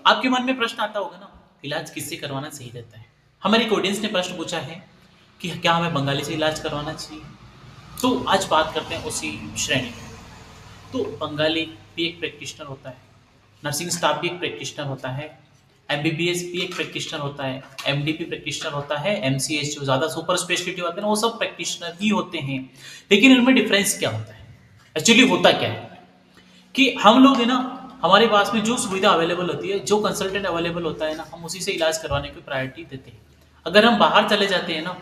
आपके मन में प्रश्न आता होगा ना, इलाज किससे करवाना सही रहता है। हमारी एक ऑडियंस ने प्रश्न पूछा है कि क्या हमें बंगाली से इलाज करवाना चाहिए। तो आज बात करते हैं उसी श्रेणी में। तो बंगाली भी एक प्रैक्टिशनर होता है, नर्सिंग स्टाफ भी एक प्रैक्टिशनर होता है, एमबीबीएस भी एक प्रैक्टिशनर होता है, एमडी भी प्रैक्टिशनर होता है, एमसीएच जो ज़्यादा सुपर स्पेशलिटी होते हैं वो सब प्रैक्टिशनर ही होते हैं। लेकिन इनमें डिफरेंस क्या होता है, एक्चुअली होता क्या है कि हम लोग है ना, हमारे पास में जो सुविधा अवेलेबल होती है, जो कंसल्टेंट अवेलेबल होता है ना, हम उसी से इलाज करवाने की प्रायोरिटी देते हैं। अगर हम बाहर चले जाते हैं ना,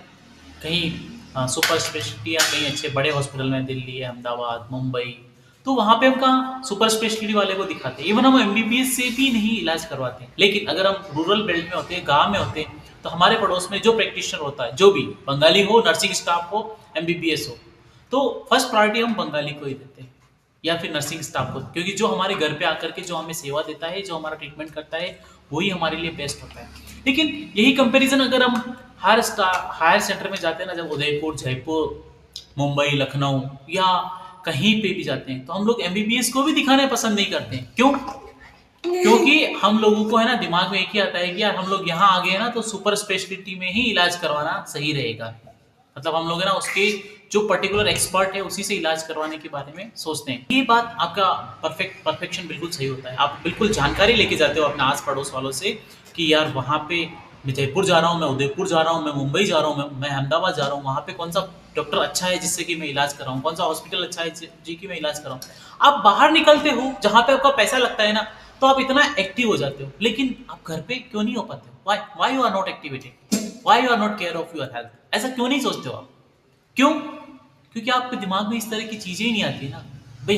कहीं सुपर स्पेशलिटी या कहीं अच्छे बड़े हॉस्पिटल में, दिल्ली, अहमदाबाद, मुंबई, तो वहाँ पे हम कहाँ सुपर स्पेशलिटी वाले को दिखाते हैं। इवन हम एमबीबीएस से भी नहीं इलाज करवाते हैं। लेकिन अगर हम रूरल बेल्ट में होते हैं, गाँव में होते हैं, तो हमारे पड़ोस में जो प्रैक्टिशनर होता है, जो भी बंगाली हो, नर्सिंग स्टाफ हो, एमबीबीएस हो, तो फर्स्ट प्रायोरिटी हम बंगाली को ही देते हैं या फिर नर्सिंग स्टाफ को, क्योंकि जो हमारे घर पे आकर के जो हमें सेवा देता है, जो हमारा ट्रीटमेंट करता है, वही हमारे लिए बेस्ट होता है। लेकिन यही कंपैरिजन अगर हम हायर सेंटर में जाते हैं ना, जब उदयपुर, जयपुर, मुंबई, लखनऊ या कहीं पे भी जाते हैं, तो हम लोग एमबीबीएस को भी दिखाना पसंद नहीं करते हैं। क्यों? क्योंकि हम लोगों को है ना, दिमाग में एक ही आता है कि यार हम लोग यहाँ आ गए ना, तो सुपर स्पेशलिटी में ही इलाज करवाना सही रहेगा। मतलब हम लोग है ना, उसके जो पर्टिकुलर एक्सपर्ट है उसी से इलाज करवाने के बारे में सोचते हैं। ये बात आपका परफेक्शन बिल्कुल सही होता है। आप बिल्कुल जानकारी लेके जाते हो अपने आस पड़ोस वालों से कि यार वहाँ पे मैं जयपुर जा रहा हूँ, मैं उदयपुर जा रहा हूँ, मैं मुंबई जा रहा हूँ, मैं अहमदाबाद जा रहा हूँ, वहाँ पे कौन सा डॉक्टर अच्छा है जिससे कि मैं इलाज कराऊँ, कौन सा हॉस्पिटल अच्छा है जी की मैं इलाज कराऊँ। आप बाहर निकलते हो जहाँ पे आपका पैसा लगता है ना, तो आप इतना एक्टिव हो जाते हो। लेकिन आप घर पे क्यों नहीं हो पाते हो? Why you are not activated, why you are not care of your health? ऐसा क्यों नहीं सोचते हो आप? क्यों? क्योंकि आपके दिमाग में इस तरह की चीजें ही नहीं आती ना। भाई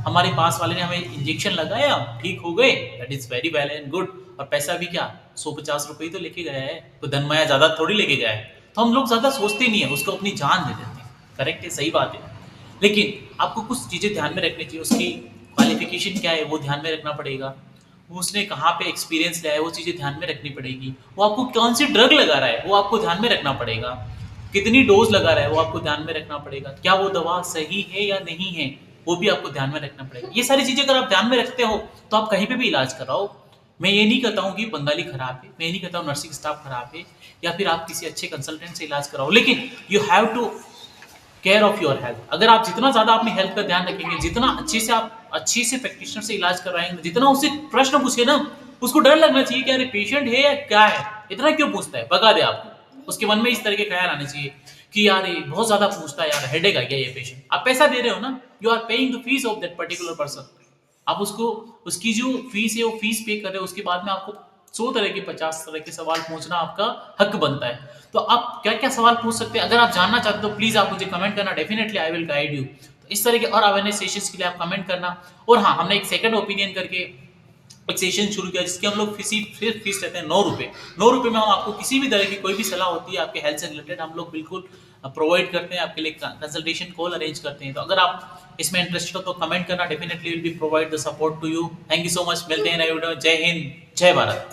हमारे पास वाले ने हमें इंजेक्शन लगाया, ठीक हो गए, that is very well and good. और पैसा भी क्या, 150 रुपये तो लेके गया है, तो धनमाया ज्यादा थोड़ी लेके गया है। तो हम लोग ज्यादा सोचते नहीं है, उसको अपनी जान दे देते हैं। करेक्ट है, सही बात है। लेकिन आपको कुछ चीजें ध्यान में रखनी चाहिए। उसकी क्वालिफिकेशन क्या है वो ध्यान में रखना पड़ेगा। वो उसने कहाँ पे एक्सपीरियंस लिया है वो चीजें ध्यान में रखनी पड़ेगी। वो आपको कौन सी ड्रग लगा रहा है वो आपको ध्यान में रखना पड़ेगा। कितनी डोज लगा रहा है वो आपको ध्यान में रखना पड़ेगा। क्या वो दवा सही है या नहीं है वो भी आपको ध्यान में रखना पड़ेगा। ये सारी चीजें अगर आप ध्यान में रखते हो तो आप कहीं पे भी इलाज कराओ। मैं ये नहीं कहता हूँ कि बंगाली खराब है, मैं ये नहीं कहता हूँ नर्सिंग स्टाफ खराब है, या फिर आप किसी अच्छे कंसल्टेंट से इलाज कराओ। लेकिन you have to care of your health. अगर आप जितना ज्यादा अपनी हेल्थ का ध्यान रखेंगे, जितना अच्छे से प्रैक्टिशनर से इलाज करवाएंगे, जितना उससे प्रश्न पूछे ना, उसको डर लगना चाहिए कि अरे पेशेंट है या क्या है, इतना क्यों पूछता है, भगा दे आपको। उसके मन में इस तरह के ख्याल आने चाहिए कि यार ये बहुत ज्यादा पूछता है, यार हेडेक आ गया ये पेशेंट। आप पैसा दे रहे हो ना, you are paying the fees of that particular person. आप उसको उसकी जो फीस है वो फीस पे कर रहे हो, उसके बाद में आपको 100 तरह के 50 तरह के सवाल पूछना आपका हक बनता है। तो आप क्या क्या सवाल पूछ सकते हैं, अगर आप जानना चाहते हो तो प्लीज आप मुझे कमेंट करना, definitely I will guide you. तो इस तरह के और अवेयरनेस सेशंस के लिए आप कमेंट करना। और हाँ, हमने एक सेकंड ओपिनियन करके एक सेशन शुरू किया जिसके हम लोग फीस लेते हैं 9 रुपये। 9 रुपये में हम आपको किसी भी तरह की कोई भी सलाह होती है आपके हेल्थ से रिलेटेड, हम लोग बिल्कुल प्रोवाइड करते हैं, आपके लिए कंसल्टेशन कॉल अरेंज करते हैं। तो अगर आप इसमें इंटरेस्टेड हो तो कमेंट करना, definitely will be provide the support to you. Thank you so much, मिलते हैं नए वीडियो में। जय हिंद, जय भारत।